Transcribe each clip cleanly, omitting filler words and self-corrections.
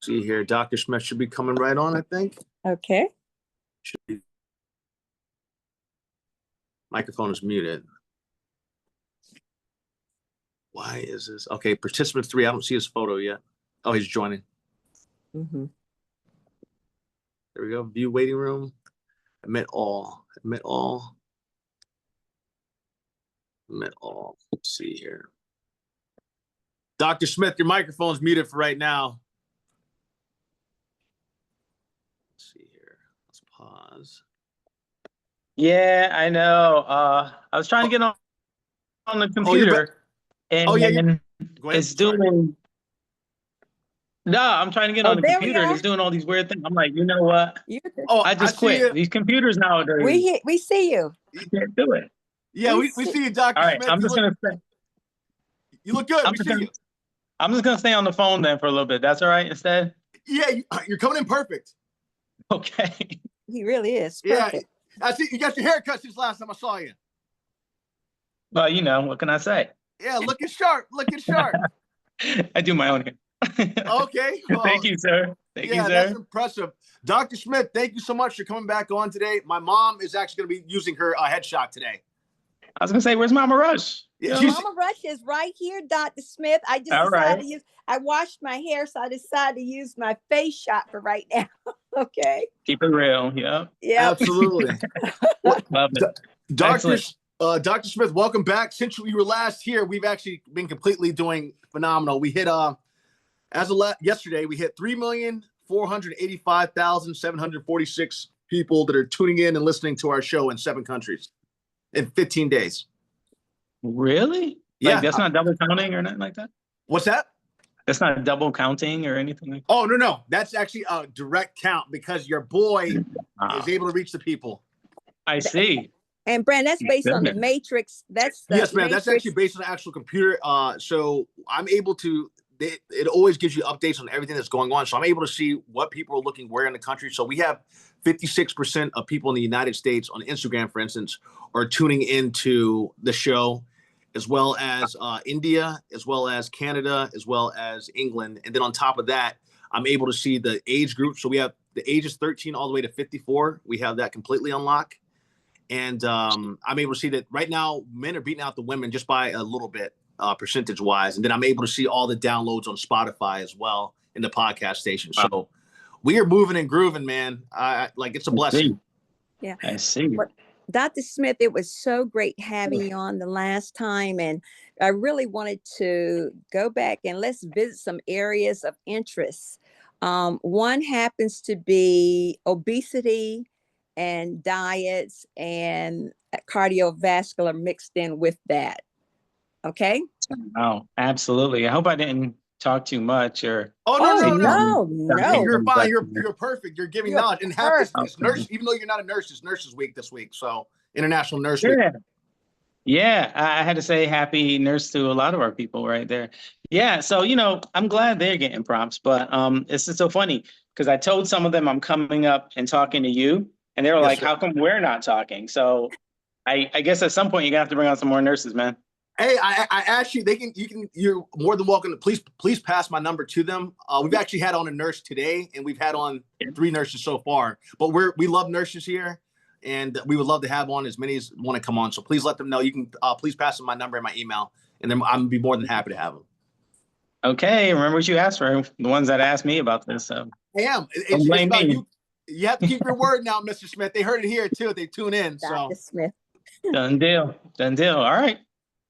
See here, Dr. Smith should be coming right on, I think. Okay. Should be. Microphone is muted. Why is this? Okay, participant 3, I don't see his photo yet. Oh, he's joining. Mm-hmm. There we go. View waiting room. Admit all. Admit all. Admit all. Let's see here. Dr. Smith, your microphone's muted for right now. Let's see here. Let's pause. Yeah, I know. I was trying to get on the computer, and go ahead. it's doing. No, I'm trying to get on the there we computer, and are. it's doing all these weird things. I'm like, you know what? Oh, I just see quit. you. These computers nowadays, We see you. I can't do it. Yeah, we see you, Dr. All right, Smith. I'm just gonna say. You look good. We see you. I'm just gonna stay on the phone then for a little bit. That's all right instead? Yeah, you're coming in perfect. Okay. He really is. Yeah, Perfect. I see you got your haircut since last time I saw you. Well, you know, what can I say? Yeah, looking sharp, looking sharp. I do my own hair. Okay. Well, Thank you, sir. Thank you, sir. That's impressive. Dr. Smith, thank you so much for coming back on today. My mom is actually going to be using her headshot today. I was gonna say, where's Mama Rush? Yeah, Mama Rush is right here, Dr. Smith. I just decided to use, I washed my hair, so I decided to use my face shot for right now. Okay. Keep it real. Yep. Yeah. Absolutely. Love it. Dr. Smith, welcome back. Since we were last here, we've actually been completely doing phenomenal. We hit as of yesterday, we hit 3,485,746 people that are tuning in and listening to our show in 7 countries in 15 days. Really? Yeah. Like, that's not double counting or nothing like that? What's that? That's not double counting or anything like that? Oh, no. That's actually a direct count because your boy is able to reach the people. I see. And Brand, that's based on the matrix. Yes, man. That's actually based on the actual computer. So I'm able to. It always gives you updates on everything that's going on. So I'm able to see what people are looking where in the country. So we have 56% of people in the United States on Instagram, for instance, are tuning into the show, as well as India, as well as Canada, as well as England. And then on top of that, I'm able to see the age group. So we have the ages 13 all the way to 54. We have that completely unlocked. And I'm able to see that right now, men are beating out the women just by a little bit. Percentage wise, and then I'm able to see all the downloads on Spotify as well in the podcast station. Wow. So we are moving and grooving, man. Like it's a blessing. Yeah, I see. But Dr. Smith, it was so great having you on the last time, and I really wanted to go back and let's visit some areas of interest. One happens to be obesity and diets and cardiovascular mixed in with that. Okay. Oh, absolutely. I hope I didn't talk too much or. Oh, no. You're fine. You're perfect. You're giving knowledge. And it's nurse, even though you're not a nurse, it's Nurses Week this week. So International Nurse Week. Yeah. I had to say happy nurse to a lot of our people right there. Yeah. So, you know, I'm glad they're getting props, but it's just so funny because I told some of them I'm coming up and talking to you and they were like, how come we're not talking? So I guess at some point you're gonna have to bring on some more nurses, man. Hey, I asked you. You're more than welcome to please pass my number to them. We've actually had on a nurse today, and we've had on 3 nurses so far. But we love nurses here, and we would love to have on as many as want to come on. So please let them know. You can please pass them my number and my email, and then I'm gonna be more than happy to have them. Okay, remember what you asked for. The ones that asked me about this. So I am. It's about you. You have to keep your word now, Mr. Smith. They heard it here too. They tune in. Dr. Smith. Done deal. All right.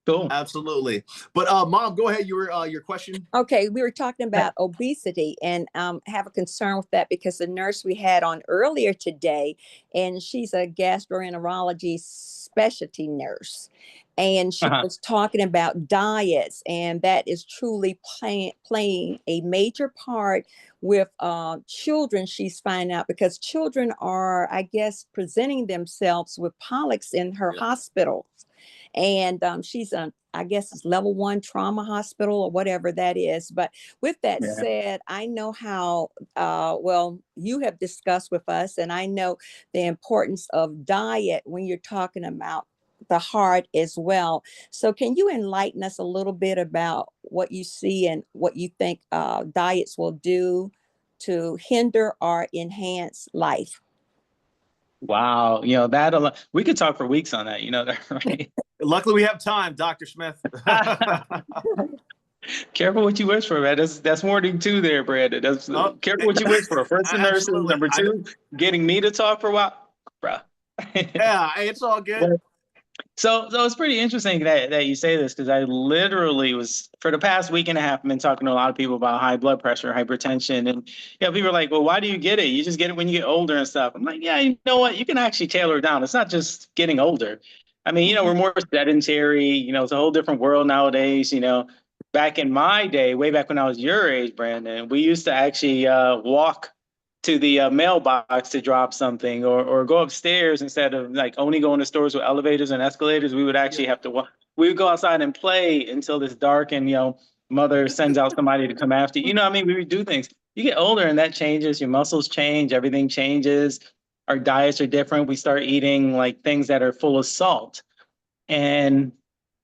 Cool. Absolutely. But Mom, go ahead. Your question. Okay, we were talking about obesity and have a concern with that because the nurse we had on earlier today, and she's a gastroenterology specialty nurse, and she was talking about diets, and that is truly playing a major part with children. She's finding out because children are, I guess, presenting themselves with polyps in her hospital. And she's I guess it's level 1 trauma hospital or whatever that is. But with that said, I know how well you have discussed with us, and I know the importance of diet when you're talking about the heart as well. So can you enlighten us a little bit about what you see and what you think diets will do to hinder or enhance life. Wow. You know, that alone, we could talk for weeks on that, you know, that, right? Luckily, we have time, Dr. Smith. Careful what you wish for, man. That's warning two there, Brandon. That's Oh, careful what you wish for. First, the nurses. absolutely. Number two, getting me to talk for a while, bruh. Yeah, hey, it's all good. So it's pretty interesting that you say this, because I literally was, for the past week and a half, I've been talking to a lot of people about high blood pressure, hypertension, and people are like, well, why do you get it? You just get it when you get older and stuff. I'm like, yeah, you know what? You can actually tailor it down. It's not just getting older. I mean, you know, we're more sedentary. You know, it's a whole different world nowadays. You know, back in my day, way back when I was your age, Brandon, we used to actually walk to the mailbox to drop something, or go upstairs. Instead of like only going to stores with elevators and escalators, we would actually have to walk. We would go outside and play until it's dark, and, you know, mother sends out somebody to come after you. You know what I mean? We would do things. You get older and that changes, your muscles change, everything changes. Our diets are different. We start eating like things that are full of salt. And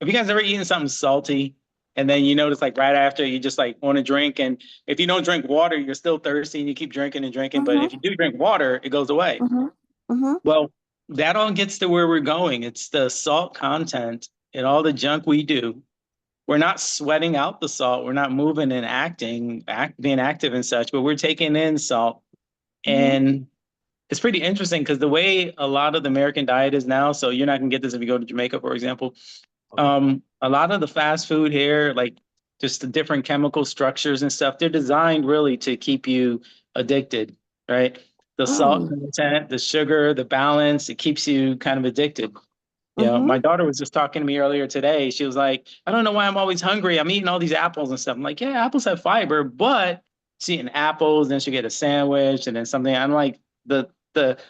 have you guys ever eaten something salty, and then you notice like right after you just like want to drink, and if you don't drink water, you're still thirsty and you keep drinking and drinking. But if you do drink water, it goes away. Well, that all gets to where we're going. It's the salt content and all the junk we do. We're not sweating out the salt. We're not moving and being active and such, but we're taking in salt. And it's pretty interesting because the way a lot of the American diet is now, so you're not gonna get this if you go to Jamaica, for example. A lot of the fast food here, like just the different chemical structures and stuff, they're designed really to keep you addicted, right? The salt content, the sugar, the balance, it keeps you kind of addicted. You know, my daughter was just talking to me earlier today. She was like, I don't know why I'm always hungry. I'm eating all these apples and stuff. I'm like, yeah, apples have fiber, but she's eating apples, then she'll get a sandwich and then something. I'm like, the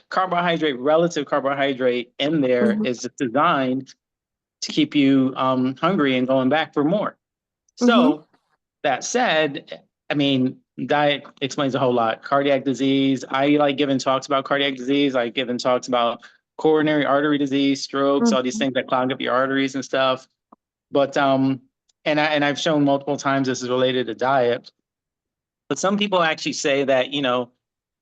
carbohydrate, relative carbohydrate in there is just designed to keep you hungry and going back for more. So that said, I mean, diet explains a whole lot. Cardiac disease, I like giving talks about cardiac disease. I like giving talks about coronary artery disease, strokes, all these things that clog up your arteries and stuff. But and I've shown multiple times this is related to diet. But some people actually say that, you know,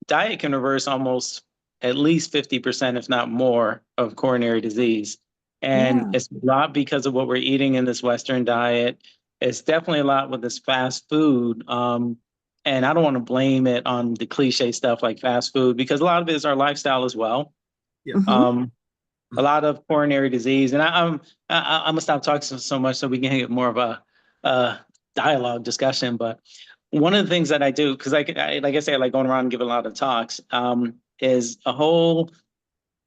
diet can reverse almost at least 50%, if not more, of coronary disease. And it's a lot because of what we're eating in this Western diet. It's definitely a lot with this fast food. And I don't want to blame it on the cliche stuff like fast food, because a lot of it is our lifestyle as well. A lot of coronary disease. And I'm gonna stop talking so much so we can get more of a dialogue discussion. But one of the things that I do, because like I say, I like going around and giving a lot of talks, is a whole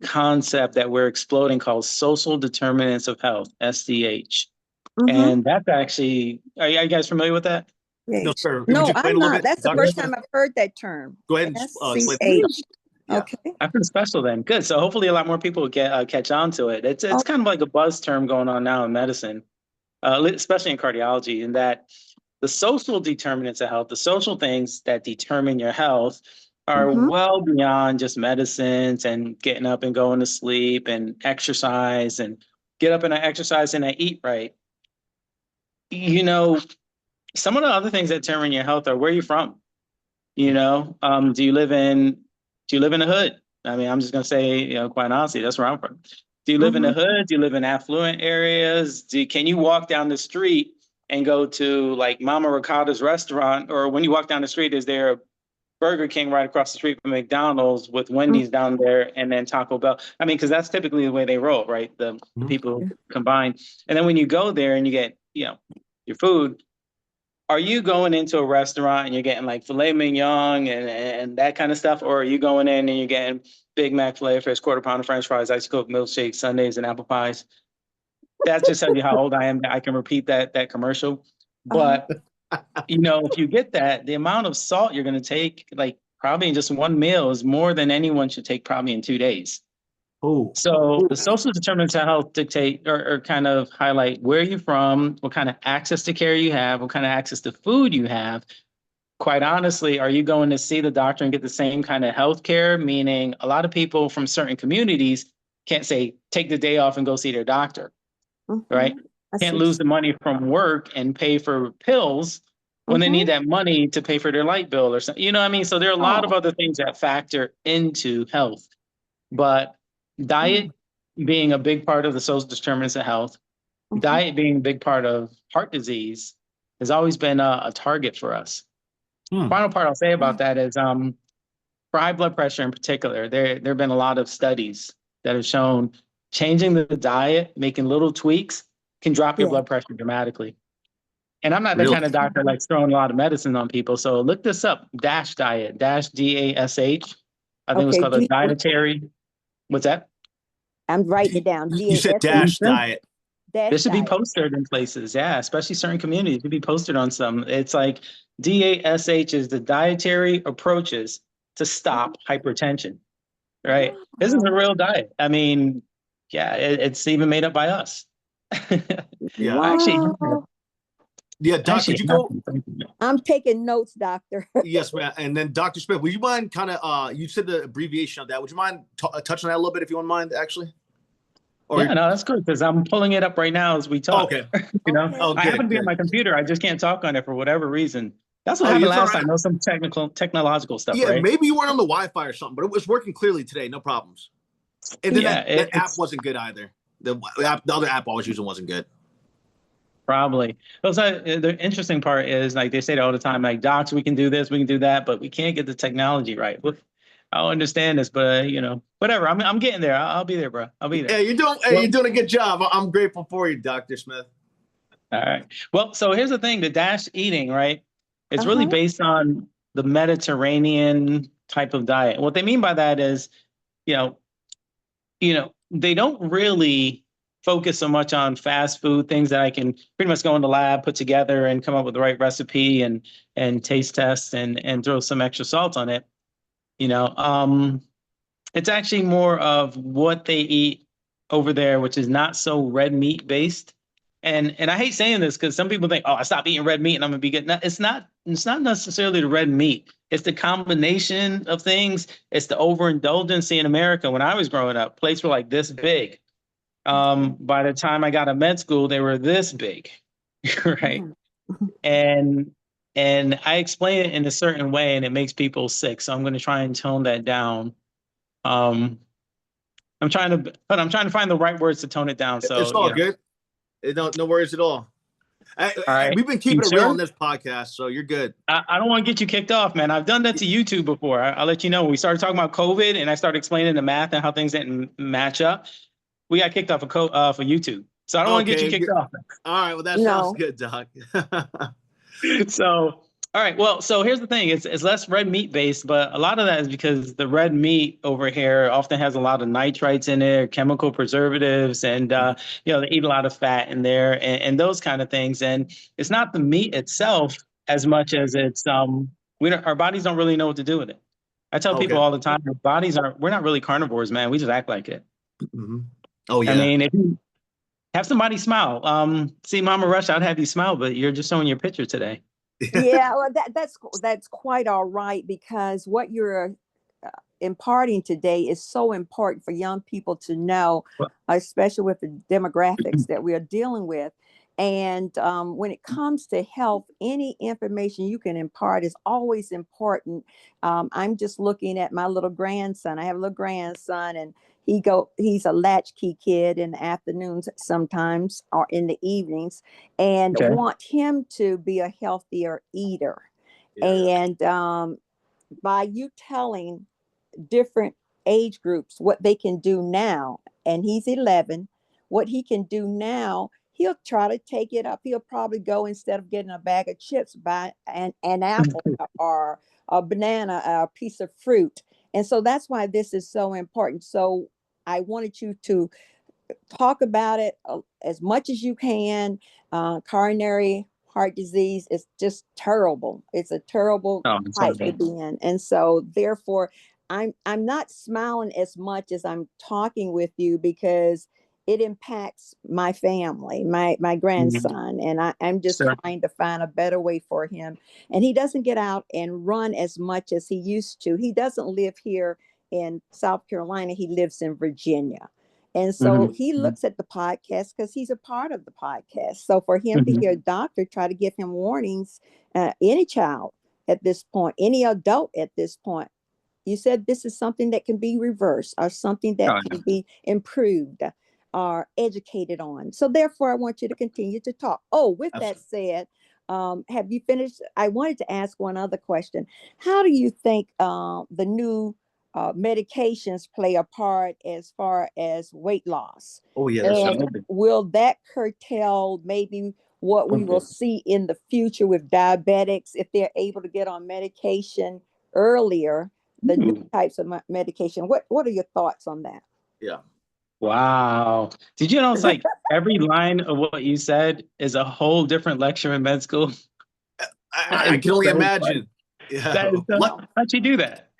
concept that we're exploding called social determinants of health, SDH. And that's actually, are you guys familiar with that? No, sir. No, I'm not. That's the first time I've heard that term. Go ahead and explain. SDH. Okay. I'm pretty special then. Good. So hopefully a lot more people get catch on to it. It's kind of like a buzz term going on now in medicine, especially in cardiology, in that the social determinants of health, the social things that determine your health, are well beyond just medicines and getting up and going to sleep and exercise and get up and I exercise and I eat right. You know, some of the other things that determine your health are where you're from. You know, do you live in the hood? I mean, I'm just gonna say, you know, quite honestly, that's where I'm from. Do you live in the hood? Do you live in affluent areas? Can you walk down the street and go to like Mama Ricotta's restaurant, or when you walk down the street, is there a Burger King right across the street from McDonald's with Wendy's down there and then Taco Bell? I mean, because that's typically the way they roll, right? The people combine. And then when you go there and you get, you know, your food, are you going into a restaurant and you're getting like filet mignon and that kind of stuff? Or are you going in and you're getting Big Mac, filet fish, quarter pounder French fries, ice cold milkshake, sundaes, and apple pies? That just tells you how old I am. I can repeat that commercial. But you know, if you get that, the amount of salt you're going to take, like probably in just one meal, is more than anyone should take probably in 2 days. So the social determinants of health dictate or kind of highlight where you're from, what kind of access to care you have, what kind of access to food you have. Quite honestly, are you going to see the doctor and get the same kind of health care? Meaning a lot of people from certain communities can't say, take the day off and go see their doctor, right? Can't lose the money from work and pay for pills when they Mhm. need that money to pay for their light bill or something. You know what I mean? So there are a lot of Oh. other things that factor into health, but Mm. diet being a big part of the social determinants of health, Mhm. diet being a big part of heart disease has always been a target for us. Hmm. Final part I'll say about that is for high blood pressure in particular, there have been a lot of studies that have shown changing the diet, making little tweaks can drop your Yeah. blood pressure dramatically. And I'm not the Really? kind of doctor like throwing a lot of medicine on people. So look this up, DASH diet, DASH DASH. I think it was Okay. called a dietary. What's that? I'm writing it down. You said DASH DASH diet. dash This should be diet. posted in places, yeah, especially certain communities. It should be posted on some. It's like DASH is the dietary approaches to stop hypertension, right? This is a Wow. real diet. I mean, yeah, it's even made up by us. Yeah. Actually, Wow. Yeah, Doc, actually, could you go? I'm taking notes, doctor. Yes, ma'am. And then Dr. Smith, would you mind kind of, you said the abbreviation of that. Would you mind touching on that a little bit if you wouldn't mind, actually? Or, yeah, no, that's good because I'm pulling it up right now as we talk. okay. You know, Okay. Oh, I happen good, to be on good. my computer. I just can't talk on it for whatever reason. That's what Oh, happened it's all last right. time. There was some technological stuff, Yeah, right? maybe you weren't on the Wi-Fi or something, but it was working clearly today. No problems. And then Yeah, that app it's wasn't good either. The other app I was using wasn't good. probably. Also, the interesting part is like they say it all the time, like docs, we can do this, we can do that, but we can't get the technology right. Look, I don't understand this, but you know, whatever. I'm getting there. I'll be there, bro. I'll be there. Hey, you're doing a good job. I'm grateful for you, Dr. Smith. All right. Well, so here's the thing: the DASH eating, right? It's really Uh-huh. based on the Mediterranean type of diet. What they mean by that is, you know, they don't really focus so much on fast food things that I can pretty much go in the lab, put together, and come up with the right recipe and taste test and throw some extra salt on it. You know, it's actually more of what they eat over there, which is not so red meat based. And I hate saying this because some people think, oh, I stop eating red meat and I'm gonna be good. No, it's not necessarily the red meat. It's the combination of things. It's the overindulgence. See, in America, when I was growing up, plates were like this big. By the time I got to med school, they were this big, right? Mhm. And I explain it in a certain way, and it makes people sick. So I'm going to try and tone that down. I'm trying to find the right words to tone it down. It's So, all good. No worries at all. all right. We've been You keeping it real sure? on this podcast, so you're good. I don't want to get you kicked off, man. I've done that to YouTube before. I'll let you know. When we started talking about COVID and I started explaining the math and how things didn't match up, we got kicked off of for YouTube. So I don't want to get you kicked off. All right. Well, that No. sounds good, Doc. So, all right. Well, so here's the thing. It's less red meat based, but a lot of that is because the red meat over here often has a lot of nitrites in it, chemical preservatives, and they eat a lot of fat in there and those kind of things. And it's not the meat itself as much as it's our bodies don't really know what to do with it. I tell people Okay. all the time, we're not really carnivores, man. We just act like it. Mm-hmm. Oh yeah. I mean, if you have somebody smile, see Mama Rush, I'd have you smile, but you're just showing your picture today. Yeah, well, that's quite all right, because what you're imparting today is so important for young people to know, especially with the demographics that we are dealing with. And when it comes to health, any information you can impart is always important. I'm just looking at my little grandson. I have a little grandson, and he's a latchkey kid in the afternoons sometimes, or in the evenings, and Okay. want him to be a healthier eater. Yeah. And by you telling different age groups what they can do now, and he's 11, what he can do now, he'll try to take it up. He'll probably go, instead of getting a bag of chips, buy an apple or a banana, a piece of fruit. And so that's why this is so important. So I wanted you to talk about it as much as you can. Coronary heart disease is just terrible. It's a terrible type to be in. And so therefore, I'm not smiling as much as I'm talking with you, because it impacts my family, my grandson, and I'm just trying to find a better way for him. And he doesn't get out and run as much as he used to. He doesn't live here in South Carolina. He lives in Virginia. And so he looks at the podcast because he's a part of the podcast. So for him to hear a doctor try to give him warnings, any child at this point, any adult at this point, you said this is something that can be reversed or something that can be improved or educated on. So therefore, I want you to continue to talk. Oh, with that said, have you finished? I wanted to ask one other question. How do you think the new medications play a part as far as weight loss? Oh, yeah. And will that curtail maybe what we will see in the future with diabetics if they're able to get on medication earlier, the new types of medication? What are your thoughts on that? Yeah. Wow. Did you know it's like every line of what you said is a whole different lecture in med school? I can only imagine. Yeah. How'd you do that?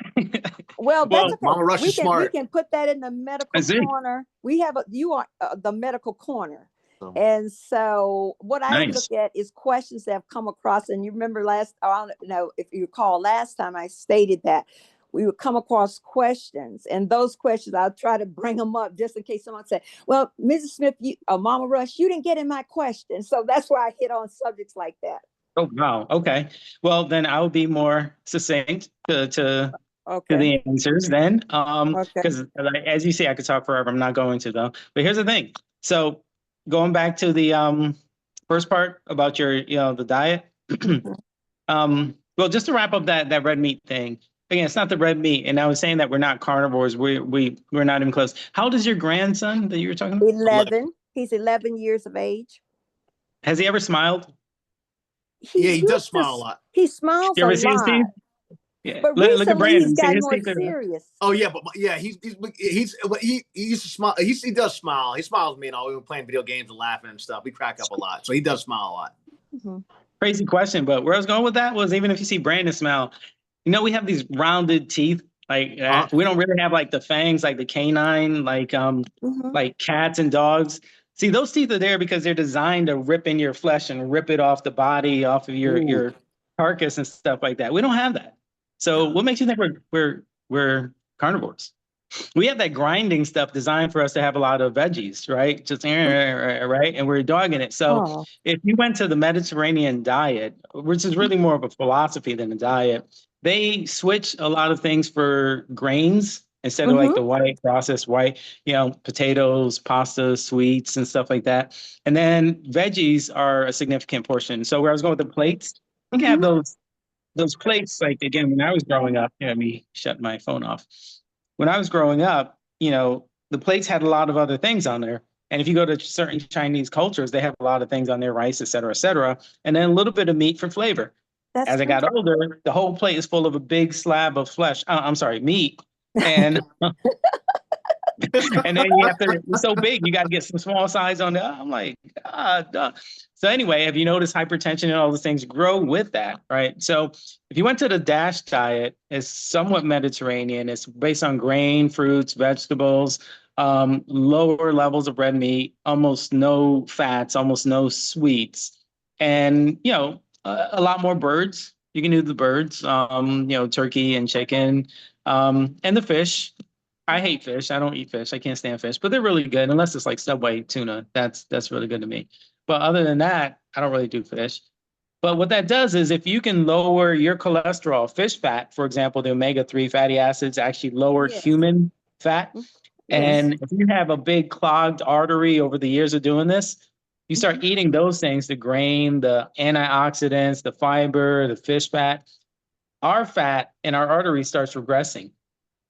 Well, that's okay. Mama Rush is smart. We can put that in the medical corner. We have you are the medical corner. And so what I look at is questions that have come across. And you remember I don't know if you recall last time I stated that we would come across questions, and those questions, I'll try to bring them up just in case someone said, well, Mrs. Smith, Mama Rush, you didn't get in my question. So that's why I hit on subjects like that. Oh, wow. Okay. Well, then I'll be more succinct to the answers then. Because as you say, I could talk forever. I'm not going to, though. But here's the thing. So going back to the first part about your, the diet. Well, just to wrap up that red meat thing. Again, it's not the red meat. And I was saying that we're not carnivores. We're not even close. How old is your grandson that you were talking about? 11. He's 11 years of age. Has he ever smiled? He does smile a lot. He smiles a lot. Yeah. But look at Brandon. He's got more serious. Oh yeah, but yeah, he used to smile. He does smile. He smiles at me and all. We were playing video games and laughing and stuff. We crack up a lot, so he does smile a lot. Crazy question, but where I was going with that was even if you see Brandon smile, we have these rounded teeth. Like we don't really have like the fangs, like the canine, like cats and dogs. See, those teeth are there because they're designed to rip in your flesh and rip it off the body, off of your carcass and stuff like that. We don't have that. So what makes you think we're carnivores? We have that grinding stuff designed for us to have a lot of veggies, right? Just right, and we're dogging it. So if you went to the Mediterranean diet, which is really more of a philosophy than a diet, they switch a lot of things for grains instead of like the white processed white, potatoes, pasta, sweets, and stuff like that. And then veggies are a significant portion. So where I was going with the plates, you can have those plates. Like again, when I was growing up, let me shut my phone off. When I was growing up, the plates had a lot of other things on there. And if you go to certain Chinese cultures, they have a lot of things on their rice, et cetera, and then a little bit of meat for flavor. As I got older, the whole plate is full of a big slab of meat. And and then you have to, it's so big, you got to get some small size on there. I'm like, So anyway, have you noticed hypertension and all those things grow with that, right? So if you went to the DASH diet, it's somewhat Mediterranean. It's based on grain, fruits, vegetables, lower levels of red meat, almost no fats, almost no sweets, and, a lot more birds. You can do the birds, turkey and chicken, and the fish. I hate fish. I don't eat fish. I can't stand fish, but they're really good unless it's like Subway tuna. That's really good to me. But other than that, I don't really do fish. But what that does is if you can lower your cholesterol, fish fat, for example, the omega-3 fatty acids actually lower human fat. And if you have a big clogged artery over the years of doing this, you start eating those things, the grain, the antioxidants, the fiber, the fish fat, our fat in our artery starts regressing.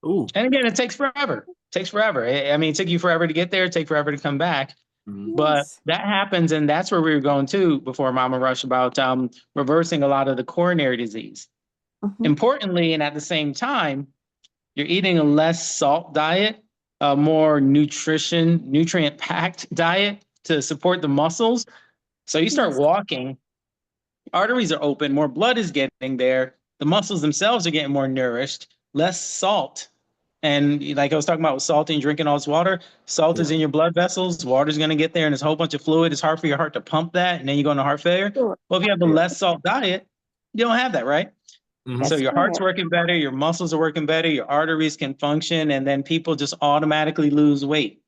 Ooh. And again, it takes forever. It took you forever to get there. It takes forever to come back. But that happens, and that's where we were going to before Mama Rush about reversing a lot of the coronary disease. Importantly, and at the same time, you're eating a less salt diet, a more nutrient-packed diet to support the muscles. So you start walking, arteries are open, more blood is getting there, the muscles themselves are getting more nourished, less salt. And like I was talking about with salting, drinking all this water, salt is in your blood vessels, water's going to get there, and there's a whole bunch of fluid. It's hard for your heart to pump that, and then you go into heart failure. Well, if you have a less salt diet, you don't have that, right? So your heart's working better, your muscles are working better, your arteries can function, and then people just automatically lose weight.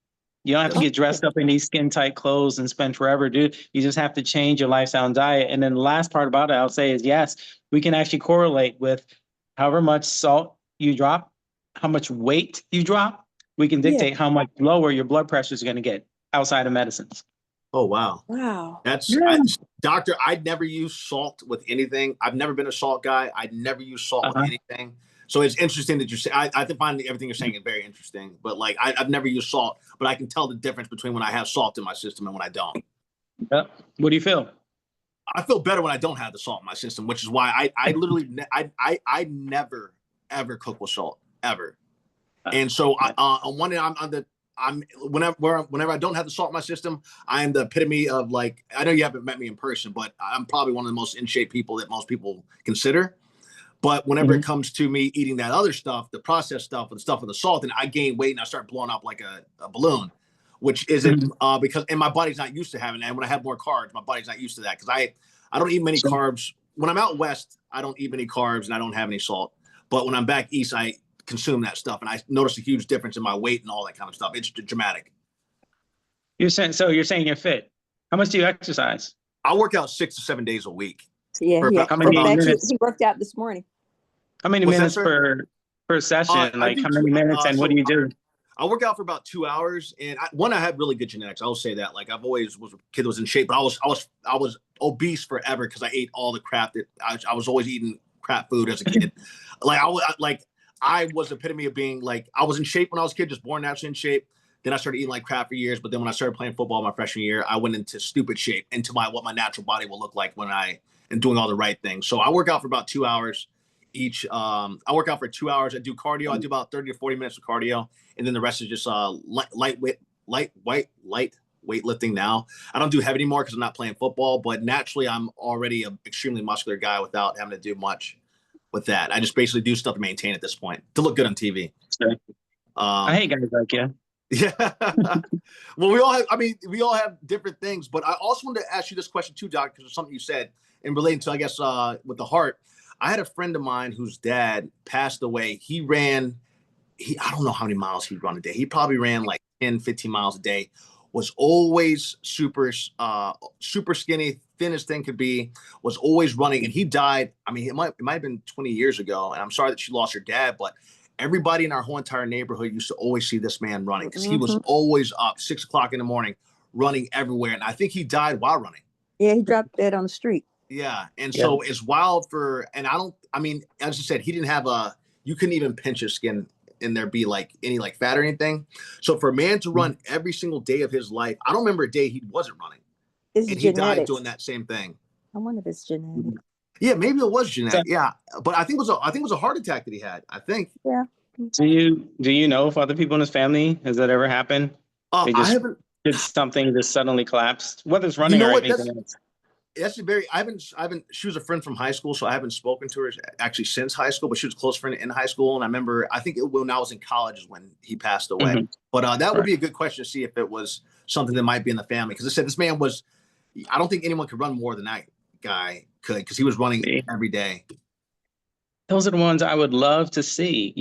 You don't have to get dressed up in these skin tight clothes and spend forever, dude. You just have to change your lifestyle and diet. And then the last part about it, I'll say is yes, we can actually correlate with however much salt you drop, how much weight you drop. We can dictate how much lower your blood pressure is going to get outside of medicines. Oh, wow. Wow. Doctor, I'd never use salt with anything. I've never been a salt guy. I'd never use salt with anything. So it's interesting that you say, I find everything you're saying is very interesting, but like, I've never used salt, but I can tell the difference between when I have salt in my system and when I don't. What do you feel? I feel better when I don't have the salt in my system, which is why I literally, I never, ever cook with salt, ever. And so on one end, whenever I don't have the salt in my system, I am the epitome of like, I know you haven't met me in person, but I'm probably one of the most in shape people that most people consider. But whenever it comes to me eating that other stuff, the processed stuff and stuff with the salt, and I gain weight and I start blowing up like a balloon, which isn't because my body's not used to having that. And when I have more carbs, my body's not used to that because I don't eat many carbs. When I'm out west, I don't eat many carbs and I don't have any salt. But when I'm back east, I consume that stuff and I notice a huge difference in my weight and all that kind of stuff. It's dramatic. You're saying you're fit. How much do you exercise? I work out 6 to 7 days a week. Yeah. How many minutes? He worked out this morning. How many minutes per session? Like how many minutes and what do you do? I work out for about 2 hours, and I had really good genetics. I will say that. Like I've always was a kid that was in shape, but I was obese forever because I ate all the crap that I was always eating crap food as a kid. I was epitome of being like, I was in shape when I was a kid, just born naturally in shape. Then I started eating like crap for years. But then when I started playing football my freshman year, I went into stupid shape, into what my natural body will look like when I am doing all the right things. So I work out for about 2 hours each. I work out for 2 hours. I do cardio. I do about 30 to 40 minutes of cardio. And then the rest is just light weightlifting now. I don't do heavy anymore because I'm not playing football, but naturally I'm already an extremely muscular guy without having to do much with that. I just basically do stuff to maintain at this point, to look good on TV. Sure. I hate guys like you. Yeah. Well, we all have different things, but I also wanted to ask you this question too, Doc, because of something you said in relating to, I guess, with the heart. I had a friend of mine whose dad passed away. I don't know how many miles he'd run a day. He probably ran like 10, 15 miles a day, was always super skinny, thin as thing could be, was always running. And he died. I mean, it might have been 20 years ago. And I'm sorry that she lost her dad, but everybody in our whole entire neighborhood used to always see this man running because he was always up 6 o'clock in the morning, running everywhere. And I think he died while running. Yeah, he dropped dead on the street. Yeah. And so it's wild as I said, he didn't have you couldn't even pinch his skin and there be like any like fat or anything. So for a man to run every single day of his life, I don't remember a day he wasn't running. He died doing that same thing. I wonder if it's genetic. Yeah, maybe it was genetic. Yeah. But I think it was a heart attack that he had, I think. Yeah. Do you know if other people in his family, has that ever happened? They just did something that suddenly collapsed, whether it's running or anything else. That's she was a friend from high school, so I haven't spoken to her actually since high school, but she was a close friend in high school. And I remember, I think when I was in college is when he passed away. But that would be a good question to see if it was something that might be in the family. Because I said, this man I don't think anyone could run more than that guy could, because he was running every day. Those are the ones I would love to see,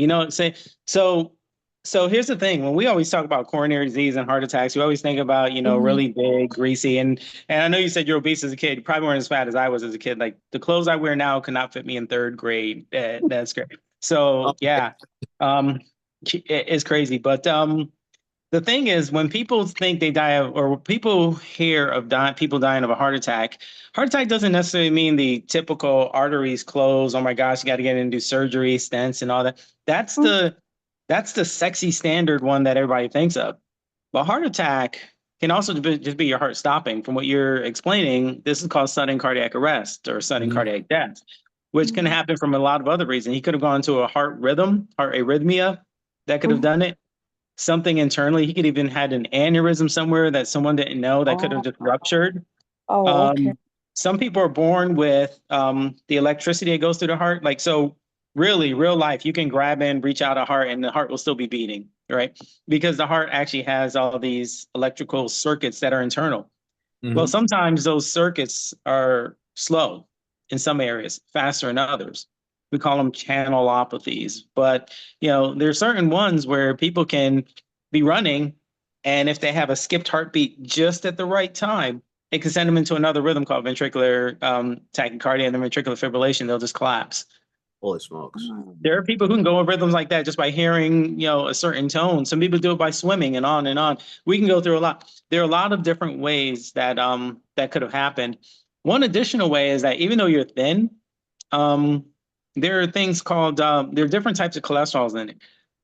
So here's the thing. When we always talk about coronary disease and heart attacks, we always think about, really big, greasy. And I know you said you're obese as a kid. You probably weren't as fat as I was as a kid. Like the clothes I wear now could not fit me in 3rd grade. That's great. So yeah, it's crazy. But the thing is, when people think they die of, or people hear of people dying of a heart attack doesn't necessarily mean the typical arteries close. Oh my gosh, you got to get in and do surgery, stents and all that. That's the sexy standard one that everybody thinks of. But heart attack can also just be your heart stopping. From what you're explaining, this is called sudden cardiac arrest or sudden cardiac death, which can happen from a lot of other reasons. He could have gone to a heart arrhythmia that could have done it. Something internally. He could even had an aneurysm somewhere that someone didn't know that could have just ruptured. Okay. Some people are born with the electricity that goes through the heart. Like, so really, real life, you can grab and reach out a heart and the heart will still be beating, right? Because the heart actually has all these electrical circuits that are internal. Well, sometimes those circuits are slow in some areas, faster in others. We call them channelopathies. But, there's certain ones where people can be running And if they have a skipped heartbeat just at the right time, it can send them into another rhythm called ventricular tachycardia and then ventricular fibrillation. They'll just collapse. Holy smokes. There are people who can go in rhythms like that just by hearing, a certain tone. Some people do it by swimming and on and on. We can go through a lot. There are a lot of different ways that that could have happened. One additional way is that even though you're thin, there are things called, there are different types of cholesterols in it.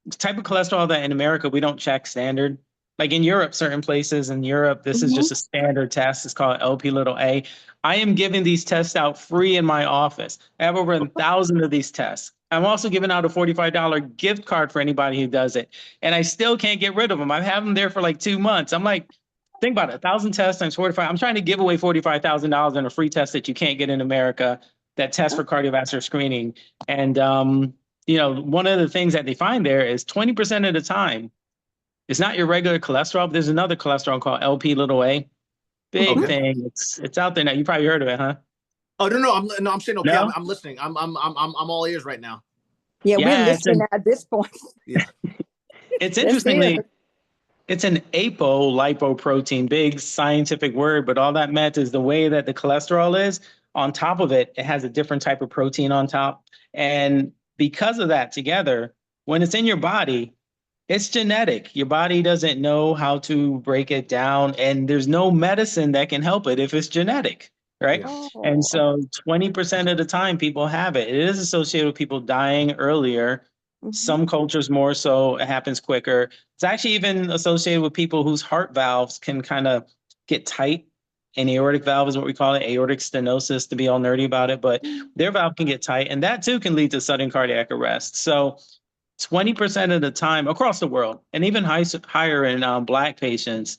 The type of cholesterol that in America we don't check standard. Like in Europe, certain places in Europe, this is just a standard test. It's called LP(a). I am giving these tests out free in my office. I have over 1,000 of these tests. I'm also giving out a $45 gift card for anybody who does it. And I still can't get rid of them. I've had them there for like 2 months. I'm like, think about it, 1,000 tests times 45. I'm trying to give away $45,000 in a free test that you can't get in America that tests for cardiovascular screening. And, one of the things that they find there is 20% of the time, it's not your regular cholesterol, but there's another cholesterol called LP(a). Big thing. It's out there now. You probably heard of it, huh? Oh I'm saying okay. No? I'm listening. I'm all ears right now. Yeah, we're listening at this point. Yeah. It's interestingly, it's an apolipoprotein, big scientific word, but all that meant is the way that the cholesterol is on top of it, it has a different type of protein on top. And because of that together, when it's in your body, it's genetic. Your body doesn't know how to break it down, and there's no medicine that can help it if it's genetic, right? Yeah. And so 20% of the time people have it. It is associated with people dying earlier. Some cultures more so, it happens quicker. It's actually even associated with people whose heart valves can kind of get tight. An aortic valve is what we call it, aortic stenosis, to be all nerdy about it, but their valve can get tight, and that too can lead to sudden cardiac arrest. So 20% of the time across the world, and even higher in Black patients,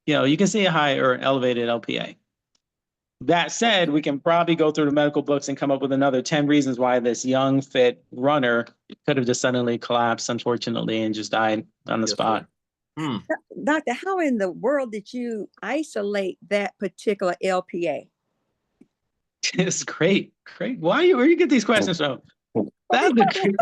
you can see a high or elevated LPA. That said, we can probably go through the medical books and come up with another 10 reasons why this young, fit runner could have just suddenly collapsed, unfortunately, and just died on the spot. Doctor, how in the world did you isolate that particular LPA? It's great. Where you get these questions from? That's great.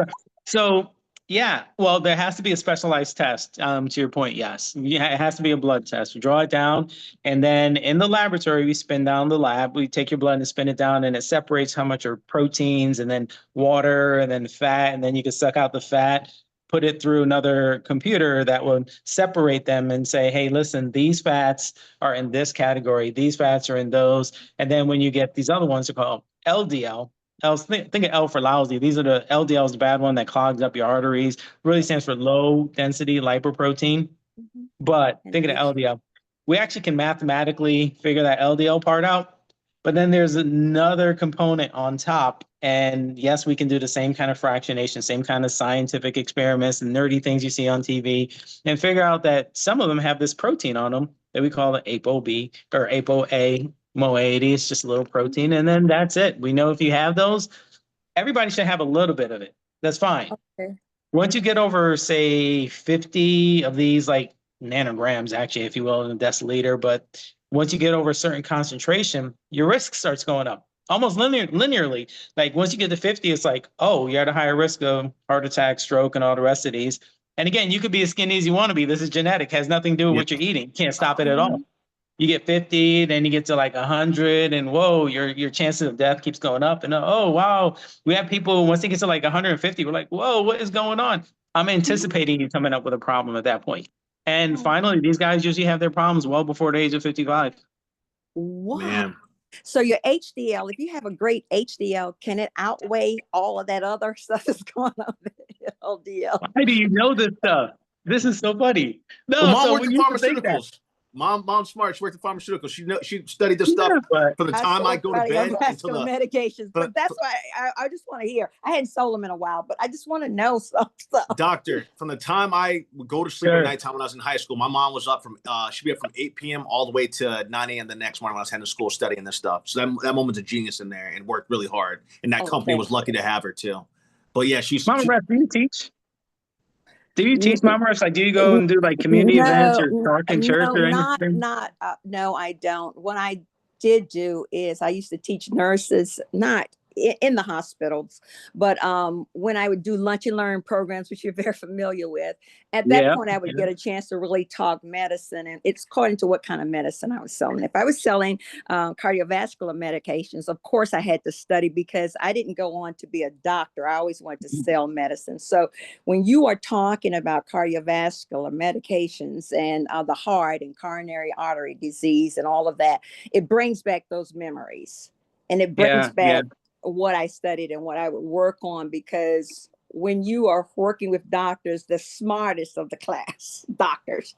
So, yeah, well, there has to be a specialized test. To your point, yes. It has to be a blood test. We draw it down, and then in the laboratory, we spin down the lab. We take your blood and spin it down, and it separates how much are proteins, and then water, and then fat, and then you can suck out the fat, put it through another computer that would separate them and say, hey, listen, these fats are in this category. These fats are in those. And then when you get these other ones, they're called LDL. Think of L for lousy. These are the LDL is the bad one that clogs up your arteries. Really stands for low density lipoprotein. But think of the LDL. We actually can mathematically figure that LDL part out. But then there's another component on top. And yes, we can do the same kind of fractionation, same kind of scientific experiments and nerdy things you see on TV, and figure out that some of them have this protein on them that we call the ApoB or ApoA moiety. It's just a little protein. And then that's it. We know if you have those, everybody should have a little bit of it. That's fine. Okay. Once you get over, say, 50 of these, like nanograms, actually, if you will, in a deciliter, but once you get over a certain concentration, your risk starts going up almost linearly. Like once you get to 50, it's like, oh, you're at a higher risk of heart attack, stroke, and all the rest of these. And again, you could be as skinny as you want to be. This is genetic, has nothing to do with what you're eating. You can't stop it at all. You get 50, then you get to like 100, and whoa, your chances of death keeps going up. And oh, wow, we have people, once they get to like 150, we're like, whoa, what is going on? I'm anticipating you coming up with a problem at that point. And finally, these guys usually have their problems well before the age of 55. Wow. Man. So your HDL, if you have a great HDL, can it outweigh all of that other stuff that's going on with LDL? Why do you know this stuff? This is so funny. No, Well, Mom so worked when in you think that, pharmaceuticals. Mom's smart. She worked in pharmaceuticals. She studied this stuff but from the time I go to bed until the medications. But that's why I just want to hear. I hadn't sold them in a while, but I just want to know some stuff. doctor. From the time I would go to sleep at nighttime when I was in high school, my mom was up from she'd be up from 8 p.m. all the way to 9 a.m. the next morning when I was heading to school studying this stuff. So that woman's a genius in there and worked really hard. And that company was lucky to have her too. But yeah, Mama Ref, do you teach? Do you teach, Mama Ref? Like, do you go and do like community events or talk in church or anything? No, I don't. What I did do is I used to teach nurses, not in the hospitals. But when I would do lunch and learn programs, which you're very familiar with, at that Yeah. point, I would get a chance to really talk medicine. And it's according to what kind of medicine I was selling. If I was selling cardiovascular medications, of course, I had to study because I didn't go on to be a doctor. I always wanted to sell medicine. So when you are talking about cardiovascular medications and the heart and coronary artery disease and all of that, it brings back those memories. And it brings back what I studied and what I would work on, because when you are working with doctors, the smartest of the class, doctors,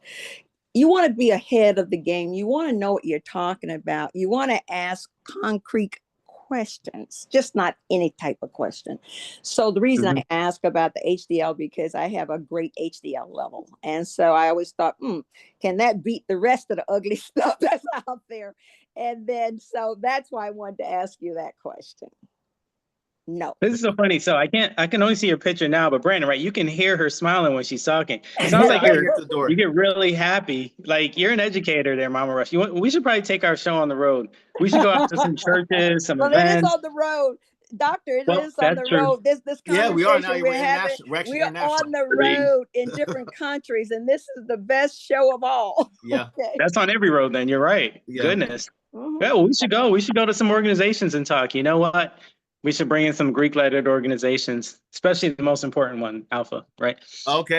you want to be ahead of the game. You want to know what you're talking about. You want to ask concrete questions, just not any type of question. So the reason I ask about the HDL, because I have a great HDL level. And so I always thought, can that beat the rest of the ugly stuff that's out there? And then, so that's why I wanted to ask you that question. No. This is so funny. So I can only see your picture now, but Brandon, right? You can hear her smiling when she's talking. It sounds like you get really happy. Like you're an educator there, Mama Rush. We should probably take our show on the road. We should go out to some churches, some events. It is on the road. Doctor, it is on the road. This conversation we are now. we're having, we're on the road in different countries, and this is the best show of all. Yeah. Okay. That's on every road then. You're right. Yeah. Goodness. Yeah, well, we should go. We should go to some organizations and talk. You know what? We should bring in some Greek-lettered organizations, especially the most important one, Alpha, right? Okay.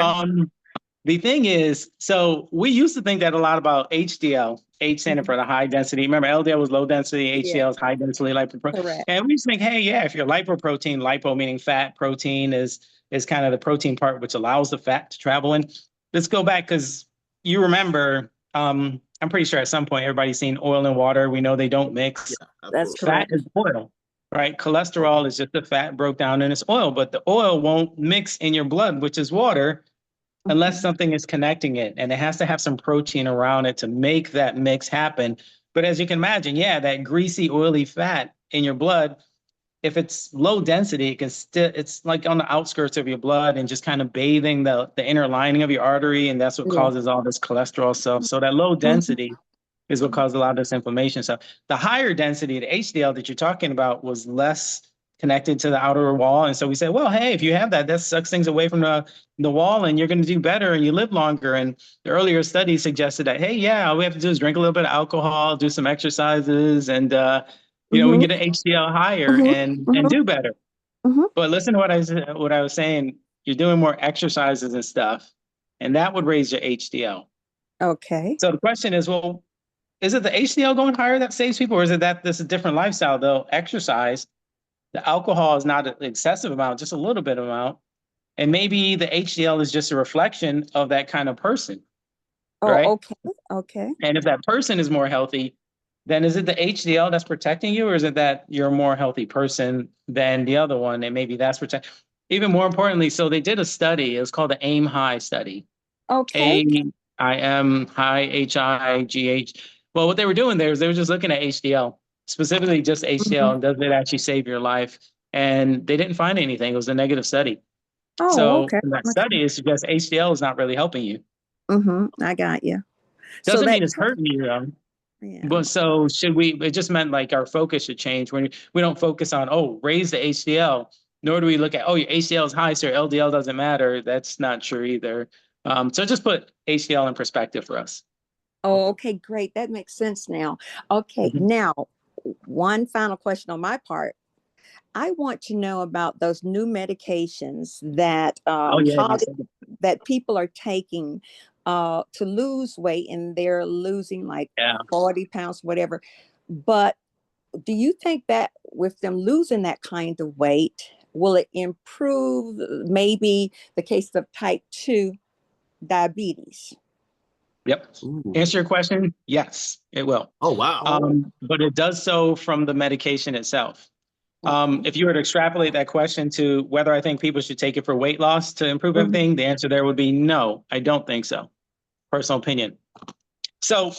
The thing is, so we used to think that a lot about HDL, H standing for the high density. Remember, LDL was low density, HDL is high density lipoprotein. Correct. And we just think, hey, yeah, if you're lipoprotein, lipo meaning fat, protein is kind of the protein part which allows the fat to travel in. Let's go back, because you remember, I'm pretty sure at some point everybody's seen oil and water. We know they don't mix. Yeah, that's correct. Fat is oil, right? Cholesterol is just the fat broke down in its oil, but the oil won't mix in your blood, which is water, unless something is connecting it, and it has to have some protein around it to make that mix happen. But as you can imagine, that greasy, oily fat in your blood, if it's low density, it's like on the outskirts of your blood and just kind of bathing the inner lining of your artery, and that's what causes all this cholesterol stuff. So that low density is what caused a lot of this inflammation. So the higher density, the HDL that you're talking about, was less connected to the outer wall. And so we said, well, hey, if you have that sucks things away from the wall and you're going to do better and you live longer. And the earlier studies suggested that, hey, all we have to do is drink a little bit of alcohol, do some exercises, and we can get an HDL higher and do better. But listen to what I was saying. You're doing more exercises and stuff, and that would raise your HDL. Okay. So the question is, well, is it the HDL going higher that saves people, or is it that this is a different lifestyle? They'll exercise. The alcohol is not an excessive amount, just a little bit amount. And maybe the HDL is just a reflection of that kind of person. Right? Okay. And if that person is more healthy, then is it the HDL that's protecting you, or is it that you're a more healthy person than the other one? And maybe that's protect. Even more importantly, so they did a study. It was called the AIM High study. Okay. AIM High, HIGH. Well, what they were doing there is they were just looking at HDL. Specifically just HDL, and does it actually save your life? And they didn't find anything. It was a negative study. In that study, it suggests HDL is not really helping you. I got you. Doesn't mean it's hurting you, though. Yeah. But so should we? It just meant like our focus should change. When we don't focus on raise the HDL, nor do we look at your HDL is high, so your LDL doesn't matter. That's not true either. So just put HDL in perspective for us. Oh, okay, great. That makes sense now. Okay, now, one final question on my part. I want to know about those new medications that that people are taking to lose weight, and they're losing like 40 pounds, whatever. But do you think that with them losing that kind of weight, will it improve maybe the case of type 2 diabetes? Yep. Ooh. Answer your question. Yes, it will. Oh, wow. But it does so from the medication itself. If you were to extrapolate that question to whether I think people should take it for weight loss to improve everything, the answer there would be no, I don't think so. Personal opinion. So,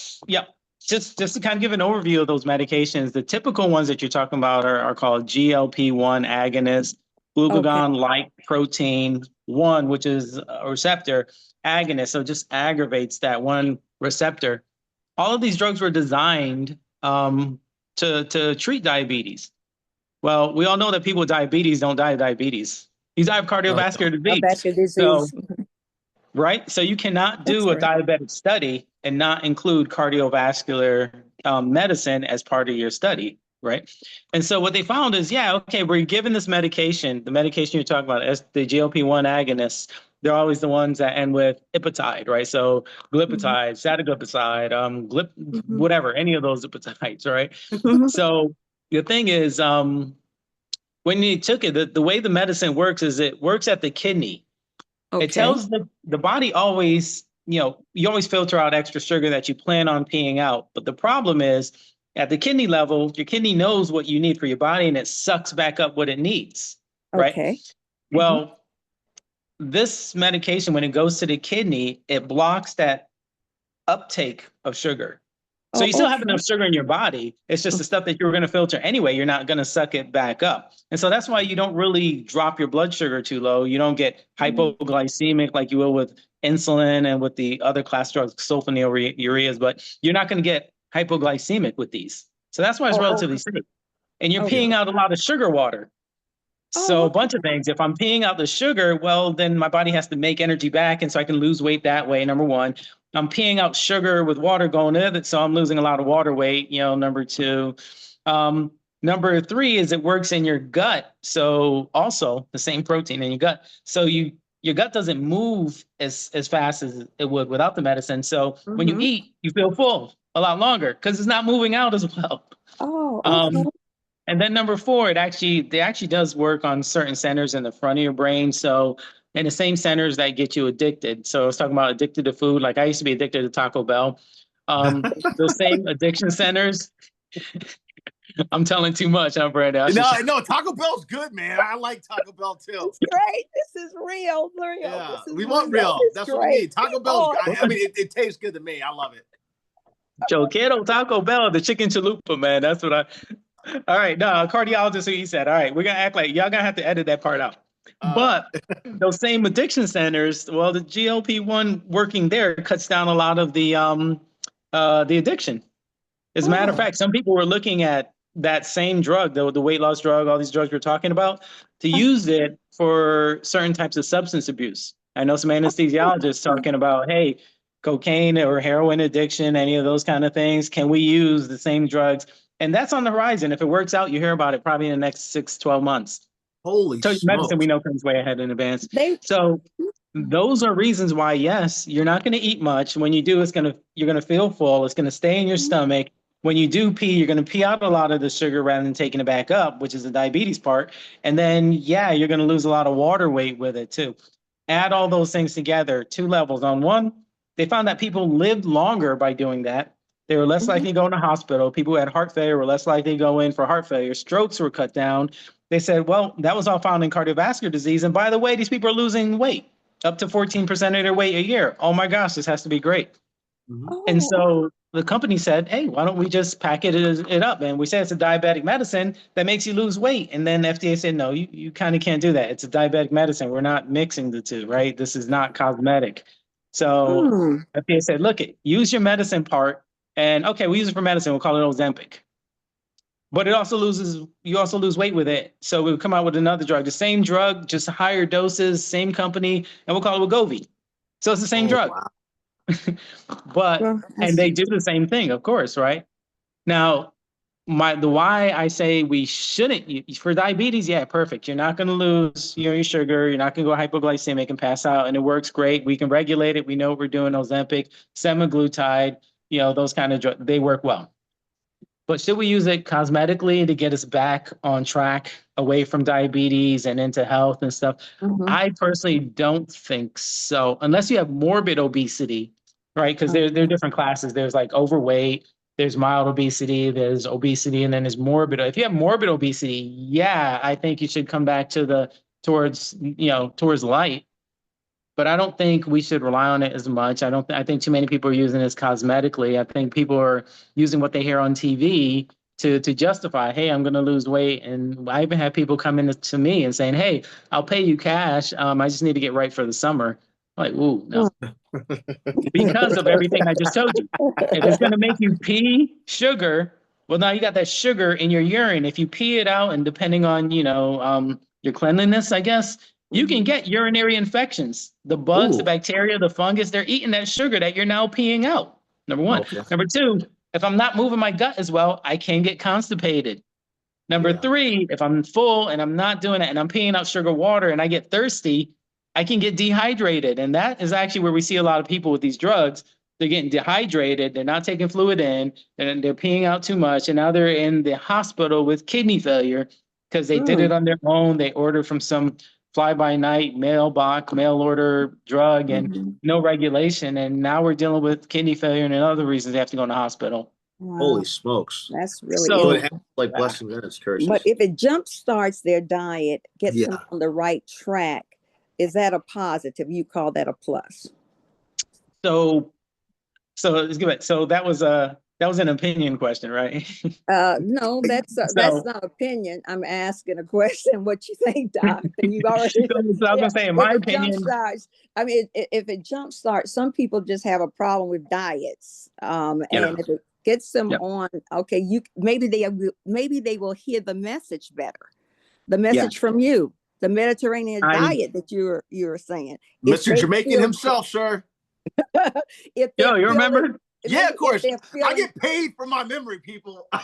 just to kind of give an overview of those medications, the typical ones that you're talking about are called GLP-1 agonists, glucagon-like protein 1, which is a receptor agonist, so just aggravates that one receptor. All of these drugs were designed to treat diabetes. Well, we all know that people with diabetes don't die of diabetes. You die of cardiovascular disease. Vascular So, disease. right? So you cannot do a That's right. diabetic study and not include cardiovascular medicine as part of your study, right? And so what they found is, yeah, okay, we're given this medication, the medication you're talking about, as the GLP-1 agonists, they're always the ones that end with ipotide, right? So gliptide, sataglipizide, whatever, any of those lipids, right? Mhm. So the thing is, when you took it, the way the medicine works is it works at the kidney. Okay. It tells the body always, you always filter out extra sugar that you plan on peeing out. But the problem is at the kidney level, your kidney knows what you need for your body and it sucks back up what it needs, right? Okay. Well, this medication, when it goes to the kidney, it blocks that uptake of sugar. So you still have enough sugar in your body. It's just the stuff that you're going to filter anyway. You're not going to suck it back up. And so that's why you don't really drop your blood sugar too low. You don't get hypoglycemic like you will with insulin and with the other class drugs, sulfonylureas, but you're not going to get hypoglycemic with these. So that's why it's relatively safe. And you're peeing out a lot of sugar water. So a bunch of things. If I'm peeing out the sugar, well, then my body has to make energy back. And so I can lose weight that way, number one. I'm peeing out sugar with water going in it, so I'm losing a lot of water weight, number two. Number three is it works in your gut. So also the same protein in your gut. So your gut doesn't move as fast as it would without the medicine. So when you eat, you feel full a lot longer because it's not moving out as well. And then number four, it actually does work on certain centers in the front of your brain. So in the same centers that get you addicted. So I was talking about addicted to food. Like I used to be addicted to Taco Bell. Those same addiction centers. I'm telling too much, huh, Brandon? No, Taco Bell's good, man. I like Taco Bell too. It's great. This is real. Yeah, we want real. That's what we need. Taco Bell's. I mean, it tastes good to me. I love it. Yo quiero Taco Bell, the chicken chalupa, man. That's what I. All right, no, cardiologist, who he said. All right, we're gonna act like y'all gonna have to edit that part out. But those same addiction centers, well, the GLP-1 working there cuts down a lot of the addiction. As a matter of fact, some people were looking at that same drug, the weight loss drug, all these drugs we're talking about, to use it for certain types of substance abuse. I know some anesthesiologists talking about, hey, cocaine or heroin addiction, any of those kind of things, can we use the same drugs? And that's on the horizon. If it works out, you hear about it probably in the next 6-12 months. Holy medicine we know comes way ahead in advance. So those are reasons why, yes, you're not going to eat much. When you do, you're going to feel full. It's going to stay in your stomach. When you do pee, you're going to pee out a lot of the sugar rather than taking it back up, which is the diabetes part. And then, yeah, you're going to lose a lot of water weight with it too. Add all those things together, 2 levels. On one, they found that people lived longer by doing that. They were less likely to go in the hospital. People who had heart failure were less likely to go in for heart failure. Strokes were cut down. They said, well, that was all found in cardiovascular disease. And by the way, these people are losing weight, up to 14% of their weight a year. Oh my gosh, this has to be great. And so the company said, hey, why don't we just package it up? And we say it's a diabetic medicine that makes you lose weight. And then the FDA said, no, you kind of can't do that. It's a diabetic medicine. We're not mixing the two, right? This is not cosmetic. So FDA said, look, use your medicine part. And okay, we use it for medicine. We'll call it Ozempic. But you also lose weight with it. So we'll come out with another drug, the same drug, just higher doses, same company, and we'll call it Wegovy. So it's the same drug. Wow. And they do the same thing, of course, right? Now, the why I say we shouldn't, for diabetes, yeah, perfect. You're not going to lose your sugar. You're not going to go hypoglycemic and pass out, and it works great. We can regulate it. We know what we're doing. Ozempic, semaglutide, those kind of drugs, they work well. But should we use it cosmetically to get us back on track away from diabetes and into health and stuff? I personally don't think so, unless you have morbid obesity, right? Because there are different classes. There's like overweight, there's mild obesity, there's obesity, and then there's morbid. If you have morbid obesity, yeah, I think you should come back to towards light. But I don't think we should rely on it as much. I think too many people are using this cosmetically. I think people are using what they hear on TV to justify, hey, I'm going to lose weight. And I even have people come in to me and saying, hey, I'll pay you cash. I just need to get right for the summer. I'm like, ooh, no. Because of everything I just told you. If it's going to make you pee sugar Well, now you got that sugar in your urine. If you pee it out, and depending on, your cleanliness, I guess, you can get urinary infections. The bugs, the Ooh. bacteria, the fungus, they're eating that sugar that you're now peeing out. Number one. Okay. Number two, if I'm not moving my gut as well, I can get constipated. Number Yeah. three, if I'm full and I'm not doing it and I'm peeing out sugar water and I get thirsty, I can get dehydrated. And that is actually where we see a lot of people with these drugs. They're getting dehydrated. They're not taking fluid in, and they're peeing out too much. And now they're in the hospital with kidney failure because they did it on their own. They ordered from some fly-by-night mailbox, mail order drug, and no regulation. And now we're dealing with kidney failure and other reasons they have to go in the hospital. Wow, Holy smokes. that's really So- So it interesting. has like blessings and its curses. But if it jump starts their diet, gets them Yeah. on the right track, is that a positive? You call that a plus? So it's good. So that was an opinion question, right? No, that's So- not opinion. I'm asking a question. What you think, Doc? And you've already. So I was gonna say, in my If it opinion, jumpstarts, I mean, if it jumpstarts, some people just have a problem with diets. And if it gets them Yeah. on, okay, maybe they will hear the message better, the message from you, the Mediterranean diet that you're saying. If Mr. they Jamaican feel- himself, sir. If yo, they're you feeling- remember? Yeah, of course. if they're I feeling- get paid for my memory, people. I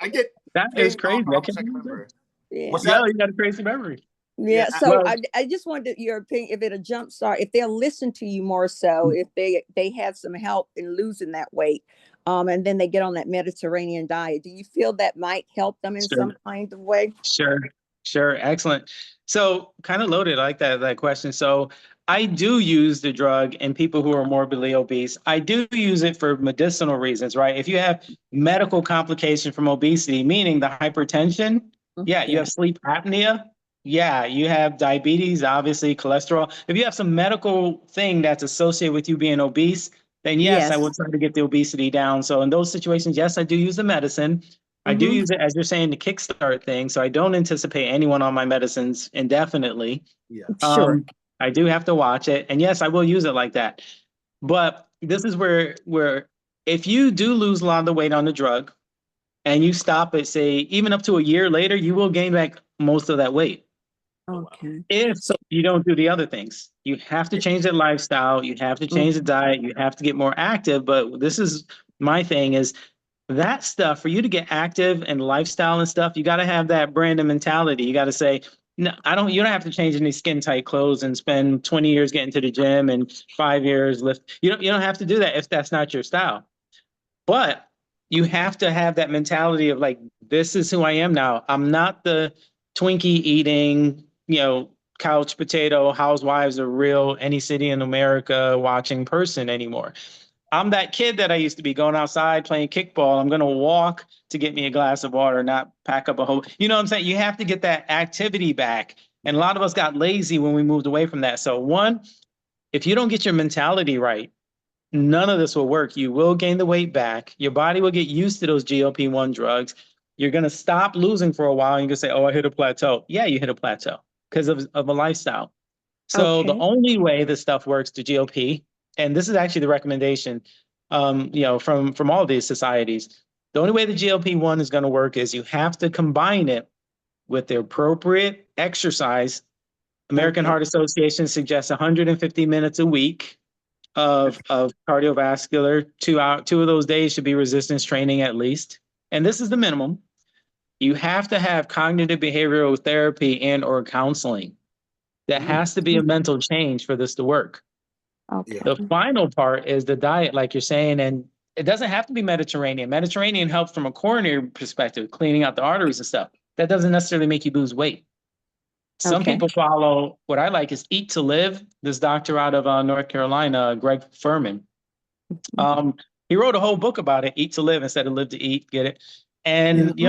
get That paid is crazy. off I my can't second remember. memory. yeah. What's Yo, that? you got a crazy memory. Yeah, Yeah, so well- I just wanted your opinion. If it'll jumpstart, if they'll listen to you more so, if they have some help in losing that weight, and then they get on that Mediterranean diet, do you feel that might help them in Sure. some kind of way? Sure. Excellent. So kind of loaded. I like that question. So I do use the drug in people who are morbidly obese. I do use it for medicinal reasons, right? If you have medical complication from obesity, meaning the hypertension, yeah, you have sleep apnea. Yeah, you have diabetes, obviously cholesterol. If you have some medical thing that's associated with you being obese, then yes, I Yes. will try to get the obesity down. So in those situations, yes, I do use the medicine. I do use it, as you're saying, the kickstart thing. So I don't anticipate anyone on my medicines indefinitely. Yeah. Sure. I do have to watch it. And yes, I will use it like that. But this is where if you do lose a lot of the weight on the drug and you stop it, say, even up to a year later, you will gain back most of that weight. Okay. If you don't do the other things. You have to change that lifestyle. You have to change the diet. You have to get more active. But this is my thing is that stuff for you to get active and lifestyle and stuff, you got to have that brand and mentality. You got to say, no, you don't have to change any skin tight clothes and spend 20 years getting to the gym and 5 years lift. You don't have to do that if that's not your style. But you have to have that mentality of like, this is who I am now. I'm not the Twinkie eating, couch potato housewives of real any city in America watching person anymore. I'm that kid that I used to be going outside playing kickball. I'm going to walk to get me a glass of water, not pack up a whole, you know what I'm saying? You have to get that activity back. And a lot of us got lazy when we moved away from that. So one, if you don't get your mentality right, none of this will work. You will gain the weight back. Your body will get used to those GLP-1 drugs. You're going to stop losing for a while. And you're going to say, oh, I hit a plateau. Yeah, you hit a plateau because of a lifestyle. So the Okay. only way this stuff works to GLP, and this is actually the recommendation, from all these societies, the only way the GLP-1 is going to work is you have to combine it with the appropriate exercise. American Okay. Heart Association suggests 150 minutes a week of cardiovascular. 2 of those days should be resistance training at least. And this is the minimum. You have to have cognitive behavioral therapy and or counseling. There has to be a mental change for this to work. Okay. The final part is the diet, like you're saying, and it doesn't have to be Mediterranean. Mediterranean helps from a coronary perspective, cleaning out the arteries and stuff. That doesn't necessarily make you lose weight. Some Okay. people follow what I like is Eat to Live. This doctor out of North Carolina, Greg Furman. He wrote a whole book about it, Eat to Live instead of Live to Eat. Get it? And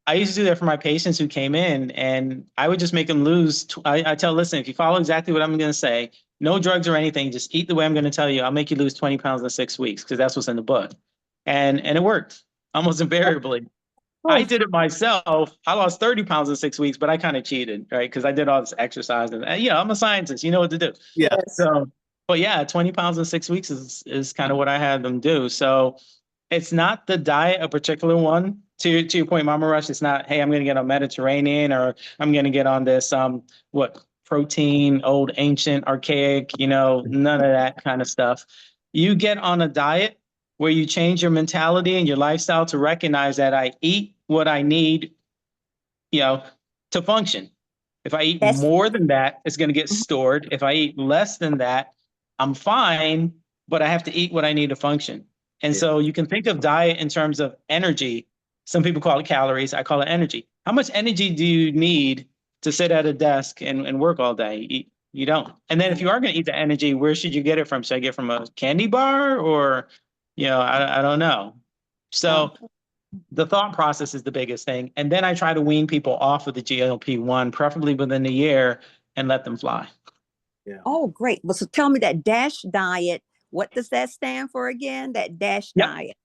I used to do that for my patients who came in, and I would just make them lose. I tell, listen, if you follow exactly what I'm going to say, no drugs or anything, just eat the way I'm going to tell you. I'll make you lose 20 pounds in 6 weeks because that's what's in the book. And it worked almost invariably. I did it myself. I lost 30 pounds in 6 weeks, but I kind of cheated, right? Because I did all this exercise and I'm a scientist. You know what to do. Yeah. Yes. So, but yeah, 20 pounds in 6 weeks is kind of what I had them do. So, it's not the diet, a particular one. To your point, Mama Rush, it's not, hey, I'm going to get on Mediterranean or I'm going to get on this, protein, old, ancient, archaic, none of that kind of stuff. You get on a diet where you change your mentality and your lifestyle to recognize that I eat what I need, to function. If I eat more than that, it's going to get stored. If I eat less than that, I'm fine, but I have to eat what I need to function. And so you can think of diet in terms of energy. Some people call it calories. I call it energy. How much energy do you need to sit at a desk and work all day? You don't. And then if you are going to eat the energy, where should you get it from? Should I get it from a candy bar or, I don't know. So the thought process is the biggest thing. And then I try to wean people off of the GLP-1, preferably within a year, and let them fly. Yeah. Oh, great. Well, so tell me that DASH diet, what does that stand for again? That DASH diet.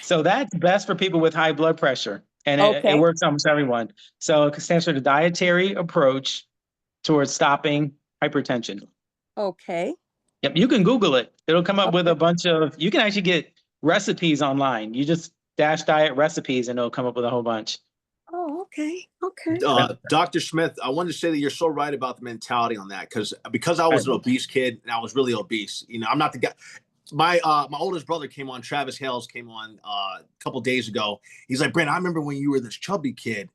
So that's best for people with high blood pressure, and it works on almost everyone. So it stands for the dietary approach towards stopping hypertension. Okay. Yep, you can Google it. It'll come up with a bunch of, you can actually get recipes online. You just DASH diet recipes and it'll come up with a whole bunch. Oh, okay. Okay. Dr. Smith, I wanted to say that you're so right about the mentality on that because I was an obese kid and I was really obese. I'm not the guy. My oldest brother came on, Travis Hales came on a couple days ago. He's like, Brent, I remember when you were this chubby kid,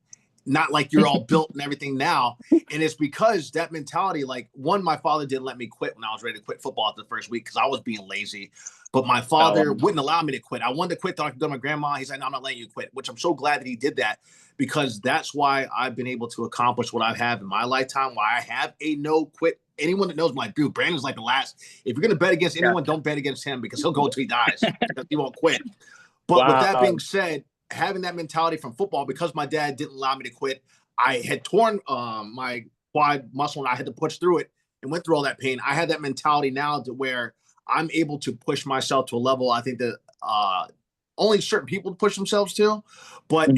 not like you're all built and everything now. And it's because that mentality, like my father didn't let me quit when I was ready to quit football after the first week because I was being lazy. But my father wouldn't allow me to quit. I wanted to quit, thought I could go to my grandma. He's like, no, I'm not letting you quit, which I'm so glad that he did that because that's why I've been able to accomplish what I have in my lifetime, why I have a no quit. Anyone that knows my dude, Brandon's like the last. If you're going to bet against anyone, don't bet against him because he'll go until he dies because he won't quit. But with that being said, having that mentality from football, because my dad didn't allow me to quit, I had torn my quad muscle and I had to push through it and went through all that pain. I had that mentality now to where I'm able to push myself to a level I think that only certain people push themselves to, but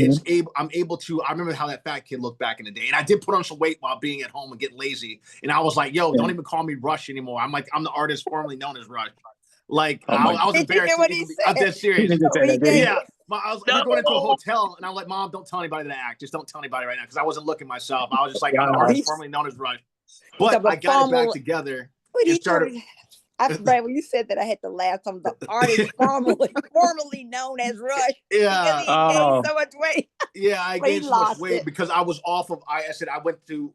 I'm able to. I remember how that fat kid looked back in the day, and I did put on some weight while being at home and getting lazy. And I was like, "Yo, don't even call me Rush anymore." I'm the artist formerly known as Rush. Like I was embarrassed. I'm dead serious. Yeah, I was going into a hotel, and I'm like, "Mom, don't tell anybody that I act. Just don't tell anybody right now," because I wasn't looking myself. I was just like, "I'm the artist formerly known as Rush," but I got it back together. And started. Brad, when you said that, I had to laugh. I'm the artist formerly known as Rush. Yeah. He gained so much weight. Yeah, I gained so much weight because I was off of. I said I went to.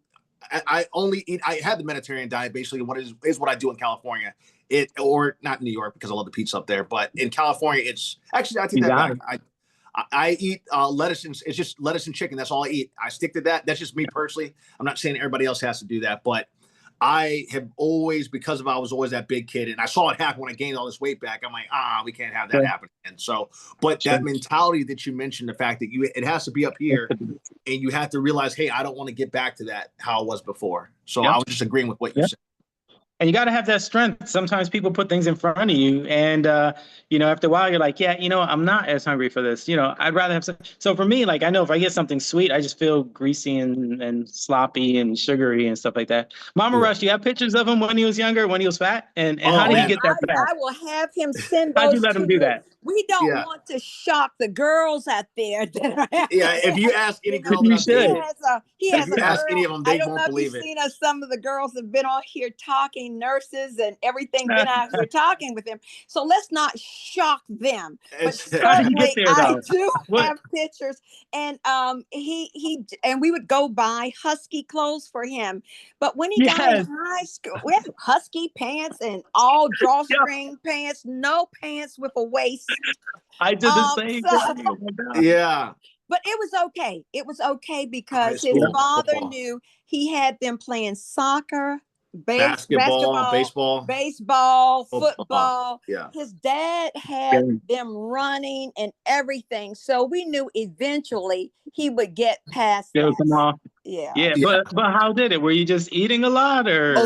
I only eat. I had the Mediterranean diet basically. What is what I do in California. Or not in New York because I love the pizza up there, but in California, it's actually I take that back. I eat lettuce and it's just lettuce and chicken. That's all I eat. I stick to that. That's just me personally. I'm not saying everybody else has to do that, but I have always, because I was always that big kid and I saw it happen when I gained all this weight back. I'm like, we can't have that happen. And so, but that mentality that you mentioned, the fact that it has to be up here and you have to realize, hey, I don't want to get back to that, how it was before. So I was just agreeing with what you said. And you got to have that strength. Sometimes people put things in front of you and, after a while you're like, I'm not as hungry for this. I'd rather have some. So for me, like, I know if I get something sweet, I just feel greasy and sloppy and sugary and stuff like that. Mama Rush, you have pictures of him when he was younger, when he was fat? And how did he get that fat? I will have him send those. How'd you let him do that? We don't want to shock the girls out there. If you ask any girl, you should. He has a ask girl. any of them, they won't believe it. I don't know if you've seen some of the girls have been on here talking, nurses and everything, been out here talking with him. So let's not shock them. But certainly I do have pictures. And he and we would go buy husky clothes for him. But when he got in high school, we had husky pants and all drawstring pants, no pants with a waist. I did the same thing. Oh my God. Yeah. But it was okay. It was okay because his father knew he had them playing soccer, basketball, baseball, football. Yeah. His dad had them running and everything. So we knew eventually he would get past that. Yeah. But how did it? Were you just eating a lot or? I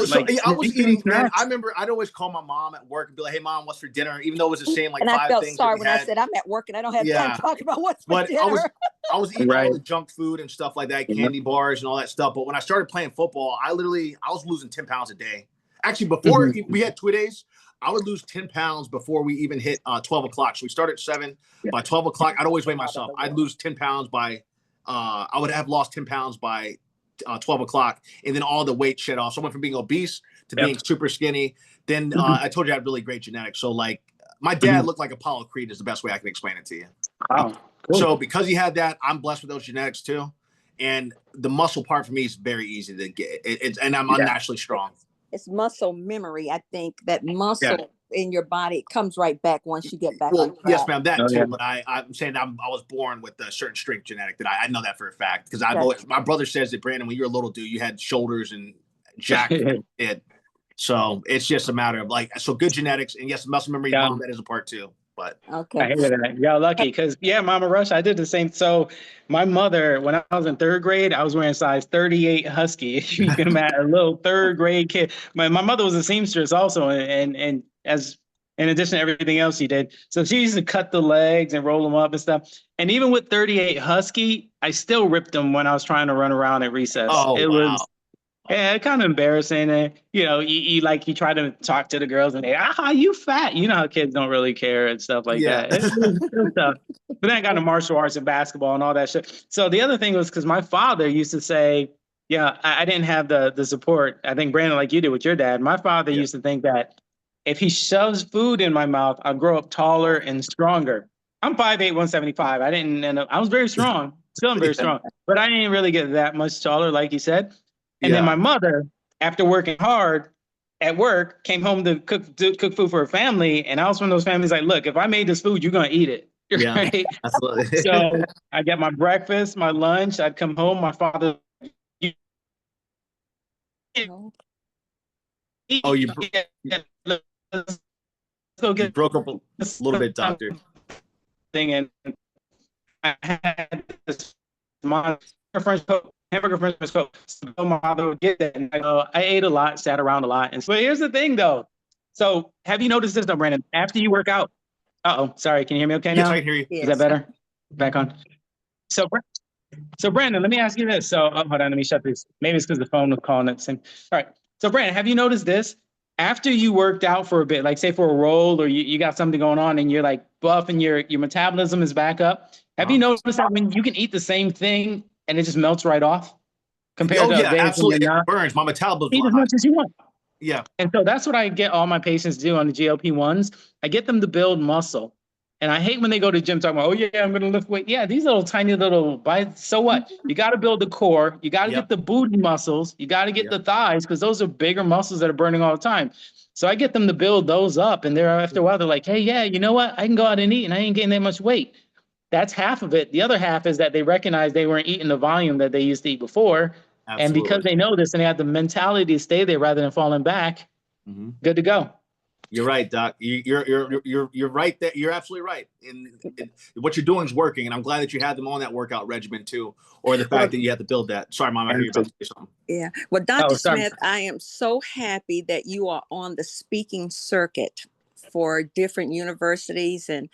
was eating, man. I remember I'd always call my mom at work and be like, hey mom, what's for dinner? Even though it was the same, like, 5 things. And I felt sorry when I said I'm at work and I don't have time to talk about what's for dinner. I was eating all the junk food and stuff like that, candy bars and all that stuff. But when I started playing football, I was losing 10 pounds a day. Actually, before we had 2 days, I would lose 10 pounds before we even hit 12 o'clock. So we started at 7. By 12 o'clock, I'd always weigh myself. I'd lose 10 pounds by, I would have lost 10 pounds by 12 o'clock. And then all the weight shed off. So I went from being obese to being super skinny. Then I told you I had really great genetics. So like my dad looked like Apollo Creed is the best way I can explain it to you. Wow. Cool. So because he had that, I'm blessed with those genetics too. And the muscle part for me is very easy to get. And I'm unnaturally strong. It's muscle memory. I think that muscle in your body comes right back once you get back on track. Yes, ma'am, that too. But I'm saying I was born with a certain strength genetic that I know that for a fact because my brother says that, Brandon, when you were a little dude, you had shoulders and jack it. So it's just a matter of like, so good genetics, and yes, muscle memory, mom, that is a part too. But I hear that. Y'all lucky because Mama Rush, I did the same. So my mother, when I was in 3rd grade, I was wearing size 38 Husky. You can imagine a little 3rd grade kid. My mother was a seamstress also, and as in addition to everything else she did. So she used to cut the legs and roll them up and stuff. And even with 38 Husky, I still ripped them when I was trying to run around at recess. It was kind of embarrassing. And, you try to talk to the girls and they, you fat. You know how kids don't really care and stuff like that. It's tough. But then I got into martial arts and basketball and all that shit. So the other thing was because my father used to say, I didn't have the support. I think, Brandon, like you did with your dad, my father used to think that if he shoves food in my mouth, I'll grow up taller and stronger. I'm 5'8", 175. I was very strong. Still am very strong. But I didn't really get that much taller, like you said. And then my mother, after working hard at work, came home to cook food for her family. And I was one of those families like, look, if I made this food, you're going to eat it. Right? Absolutely. So I get my breakfast, my lunch. I'd come home. My father. You broke up a little bit, doctor. And I had this French coat. Hamburger French coat. So my mother would get that. And I ate a lot, sat around a lot. But here's the thing, though. So have you noticed this, though, Brandon? After you work out. Sorry. Can you hear me okay now? Yes, I can hear you. Is that better? Back on. So Brandon, let me ask you this. So hold on, let me shut this. Maybe it's because the phone was calling at the same. All right. So Brandon, have you noticed this? After you worked out for a bit, like say for a roll or you got something going on and you're like buff and your metabolism is back up. Have you noticed that when you can eat the same thing and it just melts right off compared to absolutely, it burns. My metabolism eat as much as you want. Yeah. And so that's what I get all my patients do on the GLP-1s. I get them to build muscle. And I hate when they go to the gym talking about, I'm going to lift weight. Yeah, these little tiny little bites. So what? You got to build the core. You got to get the booty muscles. You got to get the thighs because those are bigger muscles that are burning all the time. So I get them to build those up. And after a while, they're like, hey, you know what? I can go out and eat and I ain't getting that much weight. That's half of it. The other half is that they recognize they weren't eating the volume that they used to eat before. Absolutely. And because they know this and they have the mentality to stay there rather than falling back, good to go. You're right, Doc. You're right. That you're absolutely right. And what you're doing is working. And I'm glad that you had them on that workout regimen too, or the fact that you had to build that. Sorry, Mom, I hear you about to say something. Yeah. Well, Dr. Smith, I am so happy that you are on the speaking circuit for different universities and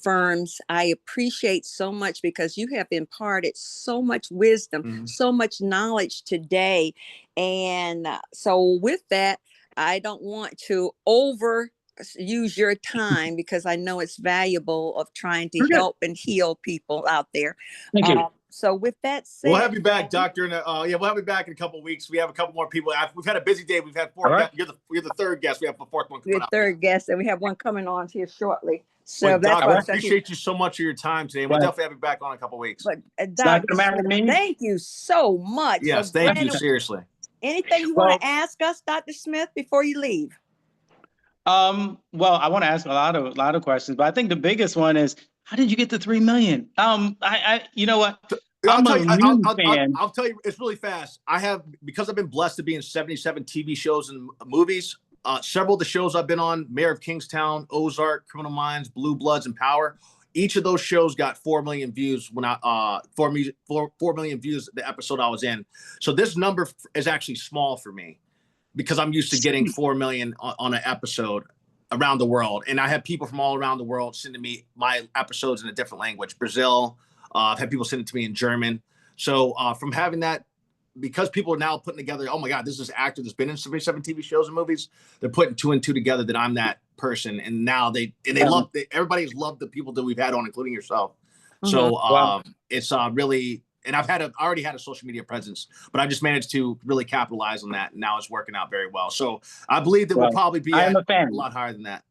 firms. I appreciate so much because you have imparted so much wisdom, so much knowledge today. And so with that, I don't want to overuse your time because I know it's valuable of trying to help and heal people out there. Thank you. So with that said, we'll have you back, Doctor. And we'll have you back in a couple of weeks. We have a couple more people. We've had a busy day. We've had 4 guests. You're the 3rd guest. We have the 4th one coming up. You're the 3rd guest, and we have one coming on here shortly. So Doc, I appreciate you so much for your time today. We'll definitely have you back on in a couple of weeks. But Dr. Smith, thank you so much. Yes, thank you. Seriously. Anything you want to ask us, Dr. Smith, before you leave? Well, I want to ask a lot of questions, but I think the biggest one is, how did you get to 3 million? You know what? I'll tell you, it's really fast. Because I've been blessed to be in 77 TV shows and movies. Several of the shows I've been on, Mayor of Kingstown, Ozark, Criminal Minds, Blue Bloods, and Power. Each of those shows got 4 million views when 4 million views the episode I was in. So this number is actually small for me because I'm used to getting 4 million on an episode around the world. And I have people from all around the world sending me my episodes in a different language. Brazil, I've had people send it to me in German. So from having that because people are now putting together, oh my God, this is actor that's been in 7 TV shows and movies. They're putting 2 and 2 together that I'm that person, and now they love everybody's loved the people that we've had on, including yourself. So Wow. it's really, and I already had a social media presence, but I just managed to really capitalize on that, and now it's working out very well. So I believe that we'll probably be I am a a fan. lot higher than that.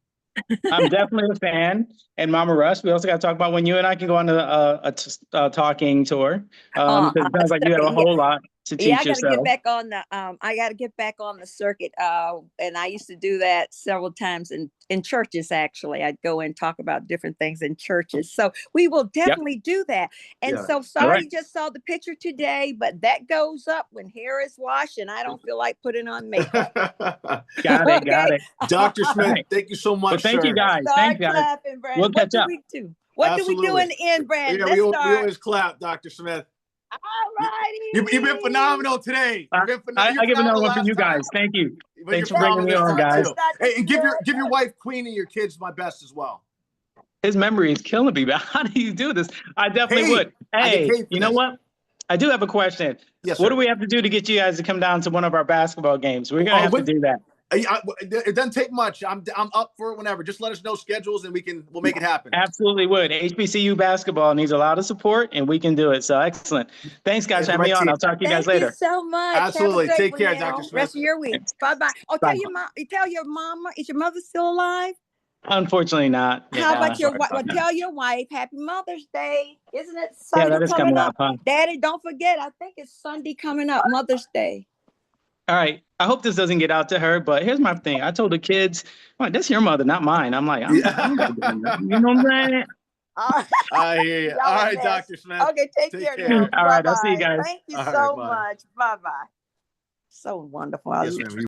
I'm definitely a fan. And Mama Russ, we also got to talk about when you and I can go on a talking tour. Because it sounds like you have a whole lot to teach Yeah, I got to yourself. get back on the I got to get back on the circuit. And I used to do that several times in churches. Actually, I'd go and talk about different things in churches. So we will definitely do that. And Yeah. so sorry, right. you just saw the picture today, but that goes up when hair is washed, and I don't feel like putting on makeup. Got it. Got it. Dr. Smith, Right. thank you so much. Well, thank sir. you guys. Start Thank you guys. clapping, Brandon. We'll What catch do up. we do? What do we do in the end, Brandon? Yeah, Let's we start. always clap, Dr. Smith. All righty. You've been phenomenal today. I give another one for you guys. Thank you. But Thanks you're for bringing me phenomenal on, this time, guys. too. Hey, and give your wife Queen and your kids my best as well. His memory is killing me, but how do you do this? I definitely Hey, would. I get Hey, paid for you know this. what? I do have a question. Yes, What sir. do we have to do to get you guys to come down to one of our basketball games? We're gonna have to do that. It doesn't take much. I'm up for it whenever. Just let us know schedules and we'll make it happen. Absolutely would. HBCU basketball needs a lot of support, and we can do it. So excellent. Thanks, guys, for having me on. I'll talk to you guys later. Thank you so much. Absolutely. Have a great Take care, one now. Dr. Smith. Rest of your week. Bye-bye. Oh, Bye. tell your mama, is your mother still alive? Unfortunately not. How about your sorry wife? about Well, that. tell your wife, Happy Mother's Day. Isn't it Yeah, Sunday that is coming up, huh? Daddy, don't forget, I think it's Sunday coming up, Mother's Day. All right. I hope this doesn't get out to her, but here's my thing. I told the kids, well, that's your mother, not mine. I'm like, I'm gonna do that. You know what I'm saying? I hear you. Y'all All are right, best. Dr. Smith. Okay, take Take care care. now. All right, I'll see you Bye-bye. guys. Thank you All right, so bye. much. Bye-bye. So wonderful. Yes, ma'am.